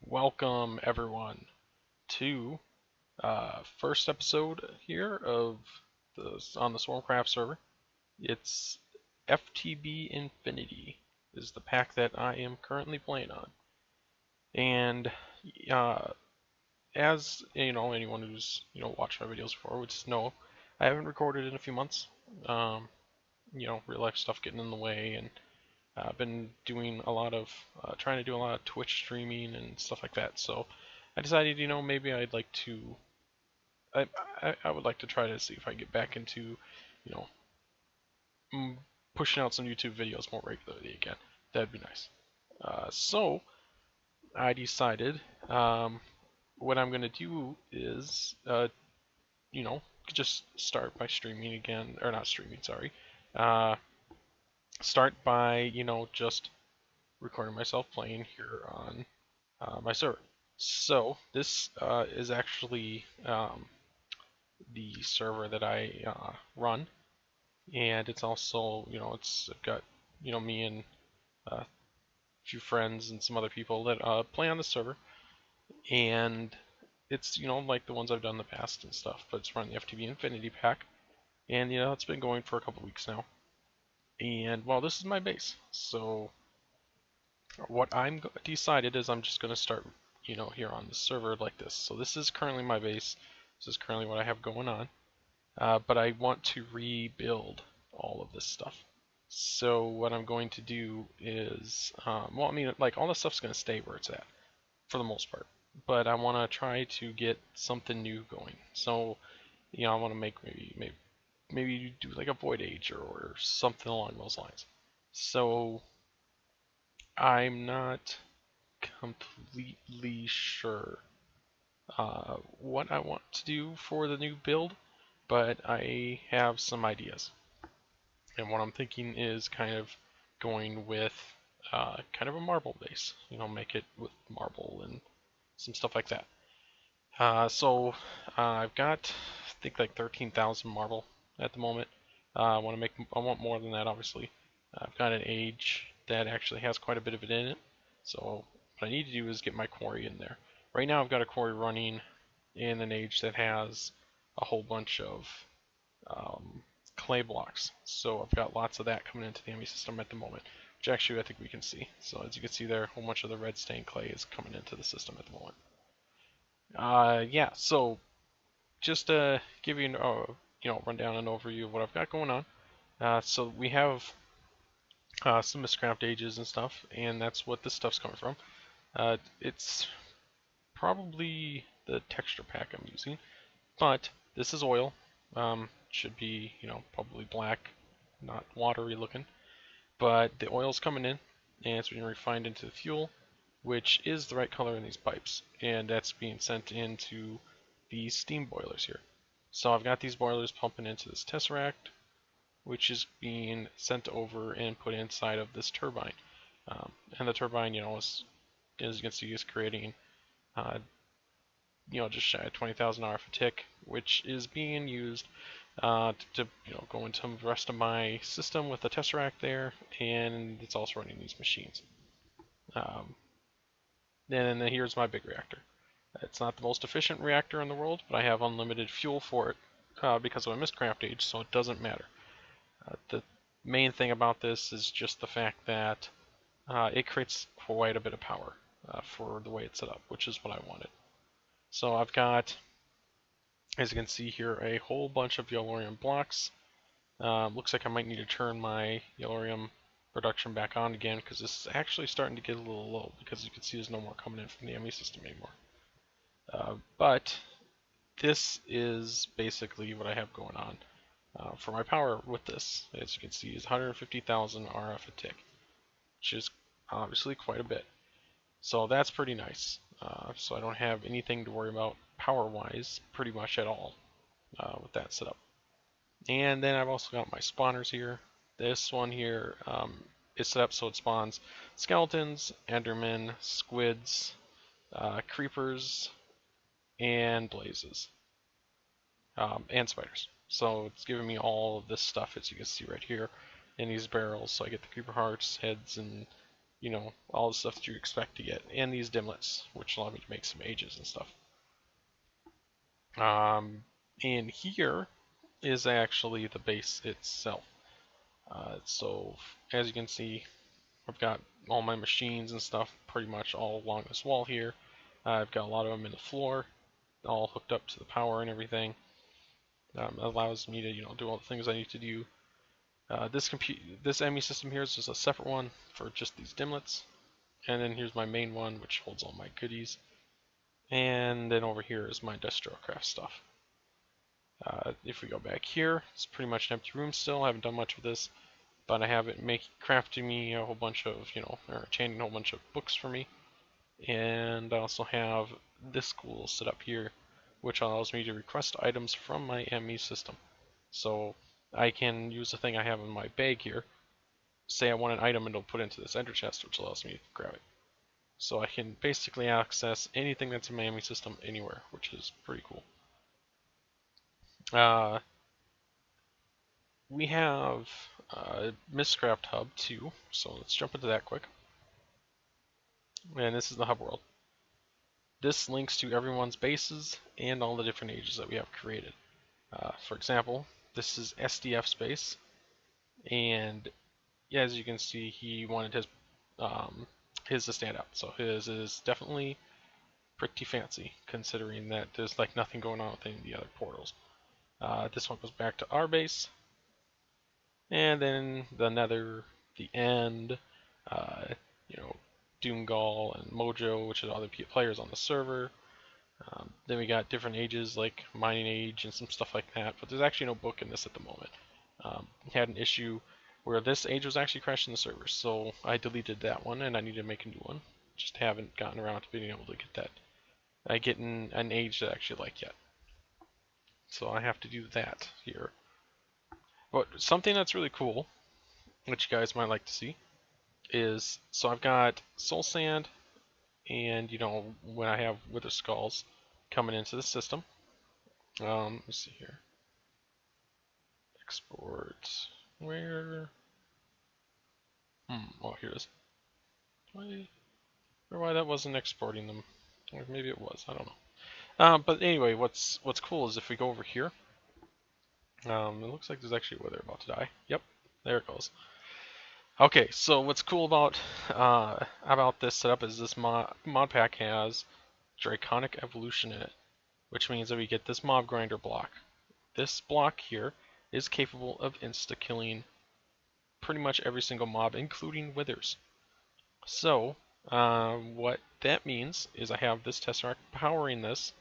Welcome everyone to first episode here of on the Swarmcraft server. It's FTB Infinity is the pack that I am currently playing on, and uh, as you know, anyone who's watched my videos before would just know I haven't recorded in a few months. Um, Real life stuff getting in the way, and I've been doing a lot of trying to do a lot of Twitch streaming and stuff like that. So I decided, maybe I'd like to. I would like to try to see if I get back into, you know, pushing out some YouTube videos more regularly again. That'd be nice. So I decided what I'm gonna do is, just start by streaming again, or not streaming, sorry. Uh, Start by, just recording myself playing here on my server. So this is actually the server that I run, and it's also, it's got, me and a few friends and some other people that play on the server, and it's, like the ones I've done in the past and stuff, but it's running the FTB Infinity pack, and, it's been going for a couple weeks now. And, well, this is my base, so what I'm decided is I'm just going to start, here on the server like this. So this is currently my base. This is currently what I have going on. But I want to rebuild all of this stuff. So what I'm going to do is, well, I mean, like all this stuff's going to stay where it's at for the most part. But I want to try to get something new going. So, I want to make maybe do like a Void Age or something along those lines. So I'm not completely sure what I want to do for the new build, but I have some ideas. And what I'm thinking is kind of going with kind of a marble base, make it with marble and some stuff like that. I've got, I think, like 13,000 marble at the moment. I want more than that, obviously. I've got an age that actually has quite a bit of it in it. So what I need to do is get my quarry in there. Right now I've got a quarry running in an age that has a whole bunch of clay blocks. So I've got lots of that coming into the ME system at the moment, which actually I think we can see. So as you can see there, a whole bunch of the red stained clay is coming into the system at the moment. Yeah, so just to give you rundown and overview of what I've got going on. So we have some miscraft ages and stuff, and that's what this stuff's coming from. It's probably the texture pack I'm using, but this is oil. Should be, probably black, not watery looking. But the oil's coming in, and it's being refined into the fuel, which is the right color in these pipes, and that's being sent into these steam boilers here. So I've got these boilers pumping into this tesseract, which is being sent over and put inside of this turbine. And the turbine, as you can see, is creating, just shy of 20,000 RF a tick, which is being used to go into the rest of my system with the tesseract there, and it's also running these machines. Then here's my big reactor. It's not the most efficient reactor in the world, but I have unlimited fuel for it because of a miscraft age, so it doesn't matter. The main thing about this is just the fact that it creates quite a bit of power for the way it's set up, which is what I wanted. So I've got, as you can see here, a whole bunch of yellorium blocks. Looks like I might need to turn my yellorium production back on again because this is actually starting to get a little low because you can see there's no more coming in from the ME system anymore. But this is basically what I have going on. For my power with this, as you can see, is 150,000 RF a tick, which is obviously quite a bit. So that's pretty nice. So I don't have anything to worry about power-wise pretty much at all with that setup. And then I've also got my spawners here. This one here is set up so it spawns skeletons, endermen, squids, creepers, and blazes, and spiders. So it's giving me all of this stuff, as you can see right here, in these barrels. So I get the creeper hearts, heads, and you know, all the stuff that you expect to get, and these dimlets, which allow me to make some ages and stuff. And here is actually the base itself. So as you can see, I've got all my machines and stuff pretty much all along this wall here. I've got a lot of them in the floor, all hooked up to the power and everything. Allows me to, you know, do all the things I need to do. This ME system here is just a separate one for just these dimlets. And then here's my main one, which holds all my goodies. And then over here is my industrial craft stuff. If we go back here, it's pretty much an empty room still. I haven't done much with this, but I have it crafting me a whole bunch of, you know, or enchanting a whole bunch of books for me. And I also have this school set up here, which allows me to request items from my ME system. So I can use the thing I have in my bag here, say I want an item, and it'll put it into this ender chest, which allows me to grab it. So I can basically access anything that's in my ME system anywhere, which is pretty cool. We have Mistcraft Hub too, so let's jump into that quick. And this is the hub world. This links to everyone's bases and all the different ages that we have created. For example, this is SDF space, and yeah, as you can see, he wanted his to stand out. So his is definitely pretty fancy, considering that there's like nothing going on with any of the other portals. This one goes back to our base, and then the Nether, the End, you know, Doomgall and Mojo, which are other players on the server. Then we got different ages like Mining Age and some stuff like that, but there's actually no book in this at the moment. Had an issue where this age was actually crashing the server, so I deleted that one and I need to make a new one. Just haven't gotten around to being able to get that. I get an age that I actually like yet. So I have to do that here. But something that's really cool, which you guys might like to see, is so I've got soul sand, and you know, when I have wither skulls coming into the system. Let me see here. Export where? Oh, here it is. Why that wasn't exporting them? Or maybe it was. I don't know. But anyway, what's cool is if we go over here. It looks like there's actually a wither about to die. Yep, there it goes. Okay, so what's cool about this setup is this mod pack has Draconic Evolution in it, which means that we get this mob grinder block. This block here is capable of insta-killing pretty much every single mob, including withers. So, what that means is I have this Tesseract powering this,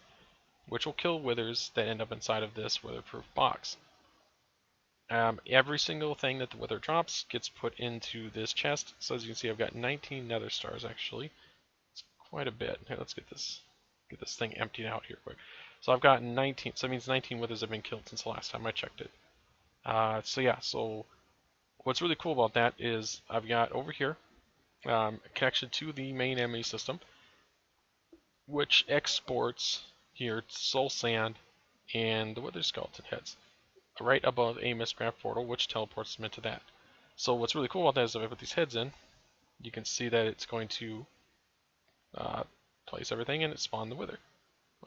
which will kill withers that end up inside of this weatherproof box. Every single thing that the wither drops gets put into this chest. So as you can see, I've got 19 nether stars actually. It's quite a bit. Here, let's get this thing emptied out here quick. So I've got 19. So that means 19 withers have been killed since the last time I checked it. So yeah. So what's really cool about that is I've got over here a connection to the main ME system, which exports here soul sand and the wither skeleton heads right above a Mistcraft portal, which teleports them into that. So what's really cool about that is if I put these heads in, you can see that it's going to place everything and it spawned the wither.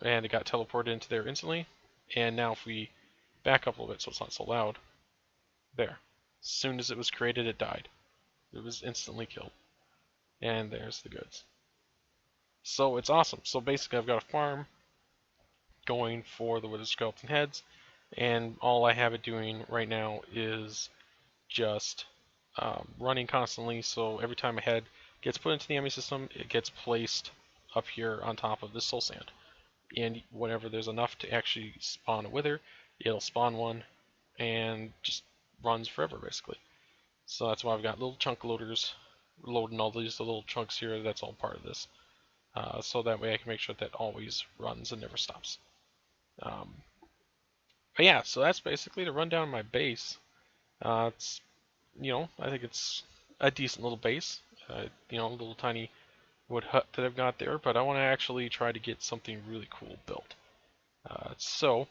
And it got teleported into there instantly. And now if we back up a little bit so it's not so loud, there. As soon as it was created, it died. It was instantly killed. And there's the goods. So it's awesome. So basically I've got a farm going for the wither skeleton heads, and all I have it doing right now is just running constantly. So every time a head gets put into the ME system, it gets placed up here on top of this soul sand. And whenever there's enough to actually spawn a wither, it'll spawn one and just runs forever basically. So that's why I've got little chunk loaders loading all these little chunks here. That's all part of this. So that way I can make sure that always runs and never stops. But yeah, so that's basically the rundown of my base. It's, you know, I think it's a decent little base. You know, a little tiny wood hut that I've got there, but I want to actually try to get something really cool built. So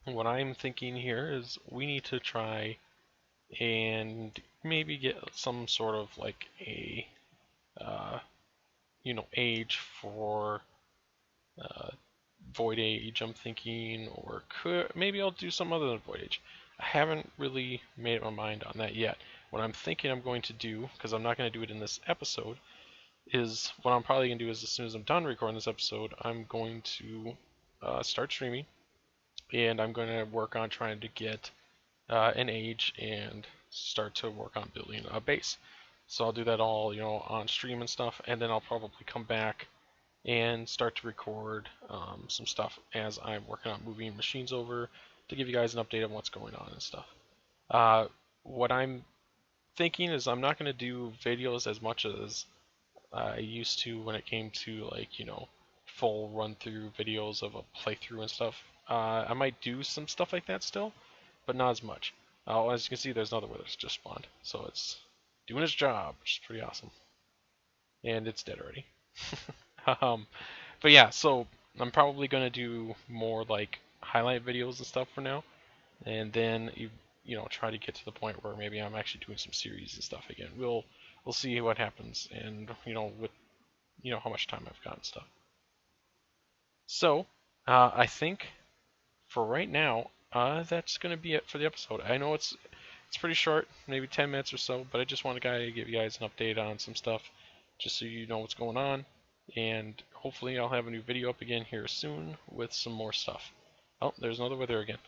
what I'm thinking here is we need to try and maybe get some sort of like a uh, age for uh, Void Age, I'm thinking, or maybe I'll do some other than Void Age. I haven't really made up my mind on that yet. What I'm thinking I'm going to do, because I'm not going to do it in this episode, is what I'm probably going to do is as soon as I'm done recording this episode, I'm going to start streaming, and I'm going to work on trying to get an age and start to work on building a base. So I'll do that all, on stream and stuff, and then I'll probably come back and start to record some stuff as I'm working on moving machines over to give you guys an update on what's going on and stuff. What I'm thinking is I'm not going to do videos as much as I used to when it came to full run through videos of a playthrough and stuff. I might do some stuff like that still, but not as much. As you can see, there's another wither that's just spawned, so it's doing its job, which is pretty awesome. And it's dead already. um, but yeah, so I'm probably gonna do more like highlight videos and stuff for now, and then try to get to the point where maybe I'm actually doing some series and stuff again. We'll see what happens, and with how much time I've got and stuff. So I think for right now, that's gonna be it for the episode. I know it's pretty short, maybe 10 minutes or so, but I just want to give you guys an update on some stuff, just so you know what's going on, and hopefully I'll have a new video up again here soon with some more stuff. Oh, there's another wither again.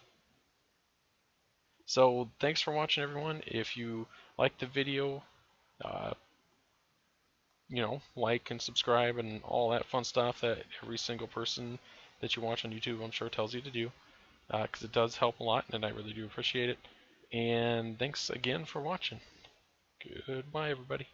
So thanks for watching, everyone. If you liked the video, uh, like and subscribe and all that fun stuff that every single person that you watch on YouTube, I'm sure, tells you to do, because it does help a lot, and I really do appreciate it. And thanks again for watching. Goodbye, everybody.